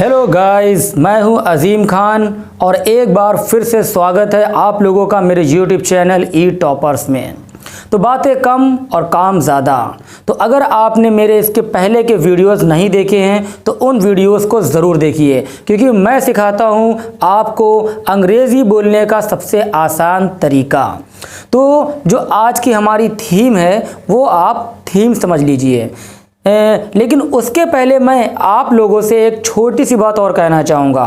Hello guys, मैं हूं अजीम खान और एक बार फिर से स्वागत है आप लोगों का मेरे यूट्यूब चैनल ई टॉपर्स में। तो बातें कम और काम ज़्यादा। तो अगर आपने मेरे इसके पहले के वीडियोस नहीं देखे हैं तो उन वीडियोस को ज़रूर देखिए, क्योंकि मैं सिखाता हूं आपको अंग्रेज़ी बोलने का सबसे आसान तरीका। तो जो आज की हमारी थीम है वो आप थीम समझ लीजिए, लेकिन उसके पहले मैं आप लोगों से एक छोटी सी बात और कहना चाहूँगा,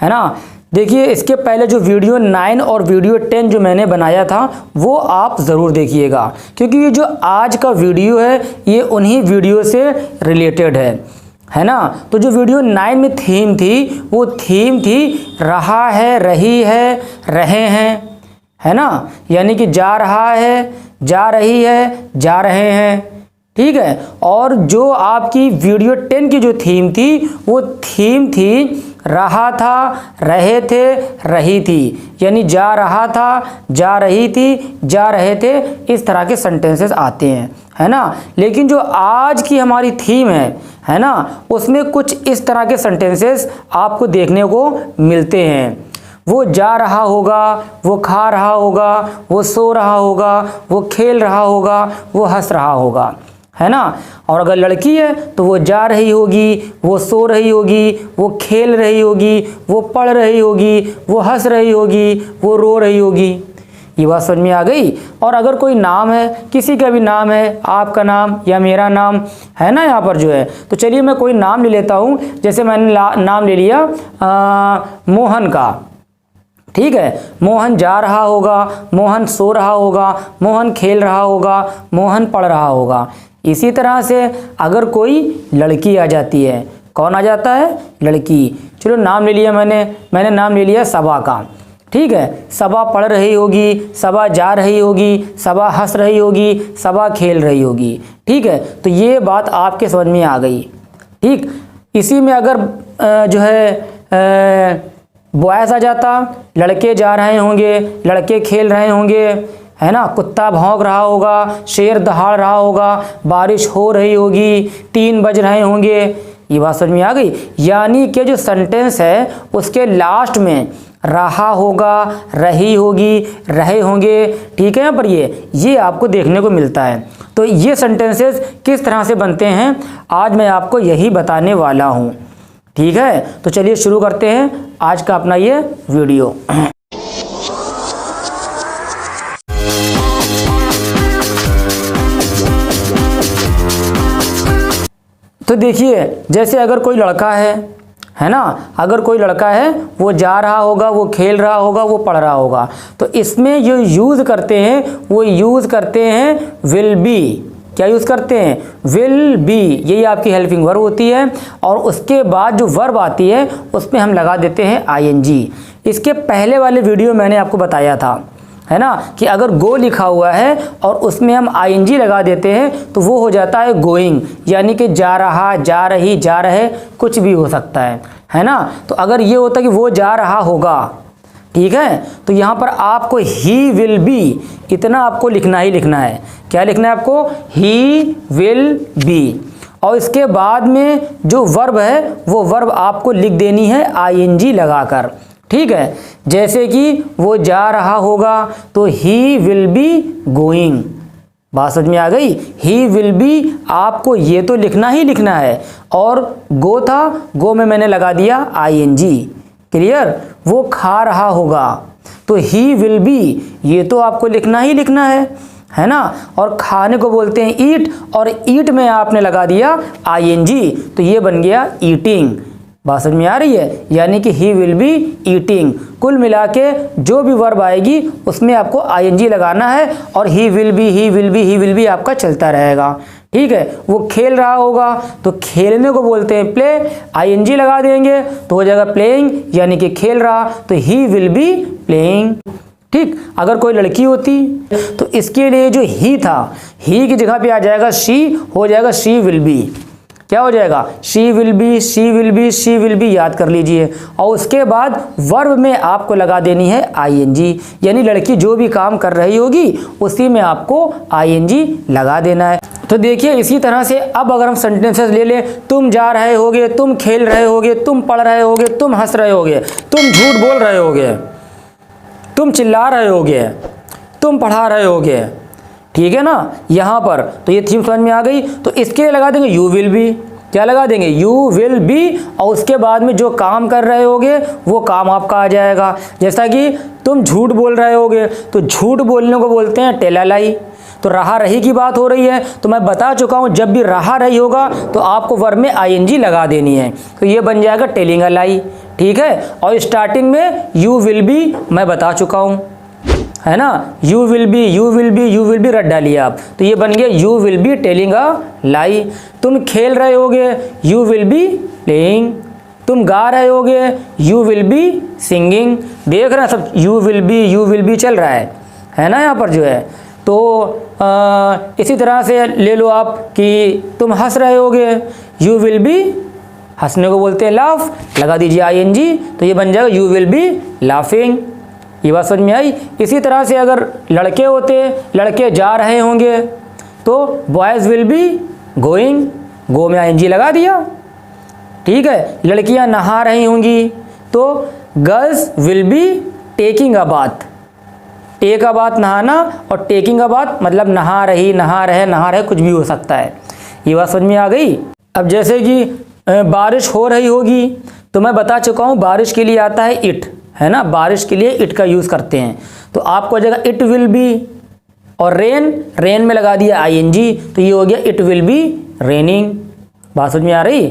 है ना। देखिए, इसके पहले जो वीडियो 9 और वीडियो 10 जो मैंने बनाया था वो आप ज़रूर देखिएगा, क्योंकि ये जो आज का वीडियो है ये उन्हीं वीडियो से रिलेटेड है ना। तो जो वीडियो 9 में थीम थी वो थीम थी रहा है, रही है, रहे हैं, है ना। यानी कि जा रहा है, जा रही है, जा रहे हैं, ठीक है। और जो आपकी वीडियो 10 की जो थीम थी वो थीम थी रहा था, रहे थे, रही थी। यानी जा रहा था, जा रही थी, जा रहे थे, इस तरह के सेंटेंसेस आते हैं, है ना। लेकिन जो आज की हमारी थीम है ना, उसमें कुछ इस तरह के सेंटेंसेस आपको देखने को मिलते हैं। वो जा रहा होगा, वो खा रहा होगा, वो सो रहा होगा, वो खेल रहा होगा, वो हंस रहा होगा, है ना। और अगर लड़की है तो वो जा रही होगी, वो सो रही होगी, वो खेल रही होगी, वो पढ़ रही होगी, वो हंस रही होगी, वो रो रही होगी। ये बात समझ में आ गई। और अगर कोई नाम है, किसी का भी नाम है, आपका नाम या मेरा नाम है ना यहाँ पर जो है, तो चलिए मैं कोई नाम ले लेता हूँ। जैसे मैंने नाम ले लिया मोहन का, ठीक है। मोहन जा रहा होगा, मोहन सो रहा होगा, मोहन खेल रहा होगा, मोहन पढ़ रहा होगा। इसी तरह से अगर कोई लड़की आ जाती है, कौन आ जाता है? लड़की। चलो नाम ले लिया मैंने नाम ले लिया सबा का, ठीक है। सबा पढ़ रही होगी, सबा जा रही होगी, सबा हंस रही होगी, सबा खेल रही होगी, ठीक है। तो ये बात आपके समझ में आ गई, ठीक। इसी में अगर जो है बॉयज़ आ जाता, लड़के जा रहे होंगे, लड़के खेल रहे होंगे, है ना। कुत्ता भौंक रहा होगा, शेर दहाड़ रहा होगा, बारिश हो रही होगी, 3 बज रहे होंगे। ये बात समझ में आ गई। यानी कि जो सेंटेंस है उसके लास्ट में रहा होगा, रही होगी, रहे होंगे, ठीक है। यहाँ पर ये आपको देखने को मिलता है। तो ये सेंटेंसेस किस तरह से बनते हैं आज मैं आपको यही बताने वाला हूँ, ठीक है। तो चलिए शुरू करते हैं आज का अपना ये वीडियो। तो देखिए, जैसे अगर कोई लड़का है ना, अगर कोई लड़का है वो जा रहा होगा, वो खेल रहा होगा, वो पढ़ रहा होगा, तो इसमें जो यूज़ करते हैं वो यूज़ करते हैं विल बी। क्या यूज़ करते हैं? Will be. यही आपकी हेल्पिंग वर्ब होती है। और उसके बाद जो वर्ब आती है उसमें हम लगा देते हैं आईएनजी। इसके पहले वाले वीडियो मैंने आपको बताया था, है ना, कि अगर गो लिखा हुआ है और उसमें हम आईएनजी लगा देते हैं तो वो हो जाता है गोइंग। यानी कि जा रहा, जा रही, जा रहे, कुछ भी हो सकता है ना। तो अगर ये होता कि वो जा रहा होगा, ठीक है, तो यहाँ पर आपको ही विल बी इतना आपको लिखना ही लिखना है। क्या लिखना है आपको? He will be. और इसके बाद में जो वर्ब है वो वर्ब आपको लिख देनी है आईएनजी लगाकर, ठीक है। जैसे कि वो जा रहा होगा तो ही विल बी गोइंग। बात समझ में आ गई। ही विल बी आपको ये तो लिखना ही लिखना है। और गो था, गो में मैंने लगा दिया आईएनजी। क्लियर? वो खा रहा होगा तो ही विल बी, ये तो आपको लिखना ही लिखना है ना। और खाने को बोलते हैं ईट, और ईट में आपने लगा दिया आईएनजी, तो ये बन गया ईटिंग। बात समझ में आ रही है। यानी कि ही विल बी ईटिंग। कुल मिला के जो भी वर्ब आएगी उसमें आपको आईएनजी लगाना है, और he will be, he will be, he will be आपका चलता रहेगा, ठीक है। वो खेल रहा होगा तो खेलने को बोलते हैं प्ले, आईएनजी लगा देंगे तो हो जाएगा प्लेइंग, यानी कि खेल रहा, तो ही विल बी प्लेइंग, ठीक। अगर कोई लड़की होती तो इसके लिए जो ही था, ही की जगह पे आ जाएगा शी, हो जाएगा शी विल बी। क्या हो जाएगा? She will be, she will be, she will be, याद कर लीजिए। और उसके बाद वर्ब में आपको लगा देनी है आईएनजी। यानी लड़की जो भी काम कर रही होगी उसी में आपको आईएनजी लगा देना है। तो देखिए इसी तरह से अब अगर हम सेंटेंसेस ले लें, तुम जा रहे होगे, तुम खेल रहे होगे, तुम पढ़ रहे होगे, तुम हंस रहे होगे, तुम झूठ बोल रहे होगे, तुम चिल्ला रहे होगे, तुम पढ़ा रहे होगे, ठीक है ना। यहाँ पर तो ये थीम समझ में आ गई। तो इसके लिए लगा देंगे यू विल बी। क्या लगा देंगे? यू विल बी, और उसके बाद में जो काम कर रहे होगे वो काम आपका आ जाएगा। जैसा कि तुम झूठ बोल रहे होगे, तो झूठ बोलने को बोलते हैं टेल अ लाई। तो रहा रही की बात हो रही है, तो मैं बता चुका हूँ जब भी रहा रही होगा तो आपको वर्ब में आईएनजी लगा देनी है, तो ये बन जाएगा टेलिंग अ लाई, ठीक है। और स्टार्टिंग में यू विल बी मैं बता चुका हूँ, है ना। You will be, you will be, you will be रट डालिए आप, तो ये बन गया you will be telling a lie. तुम खेल रहे होगे, यू विल बी प्लेइंग। तुम गा रहे होगे, यू विल बी सिंगिंग। देख रहे हैं सब यू विल बी चल रहा है ना यहाँ पर जो है। तो इसी तरह से ले लो आप कि तुम हंस रहे होगे, यू विल बी, हंसने को बोलते हैं लाफ, लगा दीजिए आईएनजी, तो ये बन जाएगा यू विल बी लाफिंग। ये बात समझ में आई। इसी तरह से अगर लड़के होते, लड़के जा रहे होंगे, तो बॉयज़ विल बी गोइंग, गो में आईएनजी लगा दिया, ठीक है। लड़कियां नहा रही होंगी, तो girls will be taking a bath. Take a bath नहाना, और टेकिंग अ बाथ मतलब नहा रही, नहा रहे कुछ भी हो सकता है। ये बात समझ में आ गई। अब जैसे कि बारिश हो रही होगी, तो मैं बता चुका हूँ बारिश के लिए आता है इट, है ना। बारिश के लिए इट का यूज़ करते हैं, तो आपको जगह इट विल बी, और रेन में लगा दिया आईएनजी, तो ये हो गया इट विल बी रेनिंग। बात समझ में आ रही।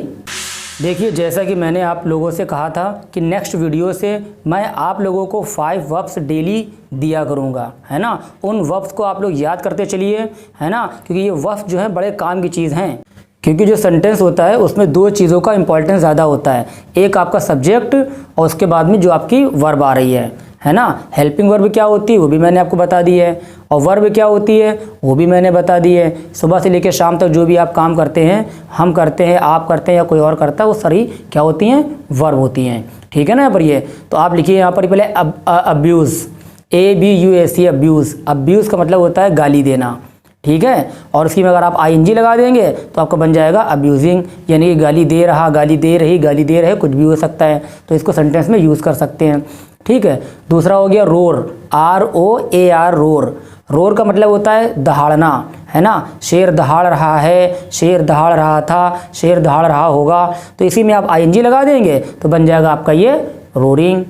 देखिए जैसा कि मैंने आप लोगों से कहा था कि नेक्स्ट वीडियो से मैं आप लोगों को 5 वर्ब्स डेली दिया करूंगा, है ना। उन वर्ब्स को आप लोग याद करते चलिए, है ना, क्योंकि ये वर्ब्स जो है बड़े काम की चीज़ हैं। क्योंकि जो सेंटेंस होता है उसमें 2 चीज़ों का इंपॉर्टेंस ज़्यादा होता है, एक आपका सब्जेक्ट और उसके बाद में जो आपकी वर्ब आ रही है ना। हेल्पिंग वर्ब क्या होती है वो भी मैंने आपको बता दी है, और वर्ब क्या होती है वो भी मैंने बता दी है। सुबह से लेकर शाम तक जो भी आप काम करते हैं, हम करते हैं, आप करते हैं या कोई और करता है, वो सारी क्या होती हैं? वर्ब होती हैं, ठीक है ना। यहाँ पर ये तो आप लिखिए यहाँ पर पहले अब्यूज़, ABUSE अब्यूज़। अब्यूज़ का मतलब होता है गाली देना, ठीक है। और उसकी में अगर आप आईएनजी लगा देंगे तो आपका बन जाएगा अब्यूजिंग, यानी कि गाली दे रहा, गाली दे रही, गाली दे रहे, कुछ भी हो सकता है, तो इसको सेंटेंस में यूज़ कर सकते हैं, ठीक है। दूसरा हो गया रोर, ROAR रोर। रोर का मतलब होता है दहाड़ना, है ना। शेर दहाड़ रहा है, शेर दहाड़ रहा था, शेर दहाड़ रहा होगा, तो इसी में आप आईएनजी लगा देंगे तो बन जाएगा आपका ये रोरिंग,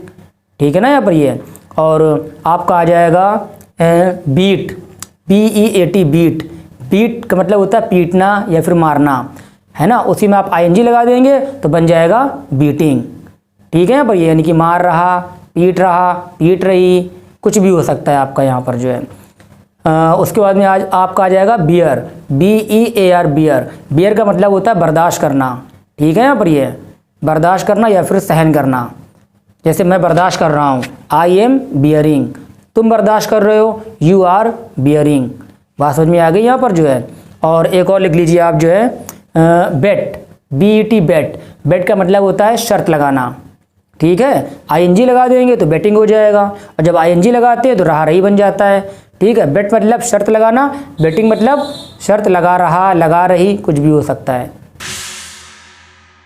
ठीक है ना यहाँ पर ये। और आपका आ जाएगा बीट, BEAT बीट। बीट का मतलब होता है पीटना या फिर मारना, है ना। उसी में आप आईएनजी लगा देंगे तो बन जाएगा बीटिंग, ठीक है यहाँ पर ये, यानी कि मार रहा, पीट रहा, पीट रही, कुछ भी हो सकता है आपका यहाँ पर जो है। उसके बाद में आज आपका आ जाएगा बियर, BEAR बियर। बियर का मतलब होता है बर्दाश्त करना, ठीक है यहाँ पर ये, बर्दाश्त करना या फिर सहन करना। जैसे मैं बर्दाश्त कर रहा हूँ, I am bearing। तुम बर्दाश्त कर रहे हो, You are bearing। बात समझ में आ गई यहाँ पर जो है। और एक और लिख लीजिए आप जो है बेट, BET बेट। बेट का मतलब होता है शर्त लगाना, ठीक है। आईएनजी लगा देंगे तो बेटिंग हो जाएगा, और जब आईएनजी लगाते हैं तो रहा रही बन जाता है, ठीक है। बेट मतलब शर्त लगाना, बेटिंग मतलब शर्त लगा रहा, लगा रही, कुछ भी हो सकता है,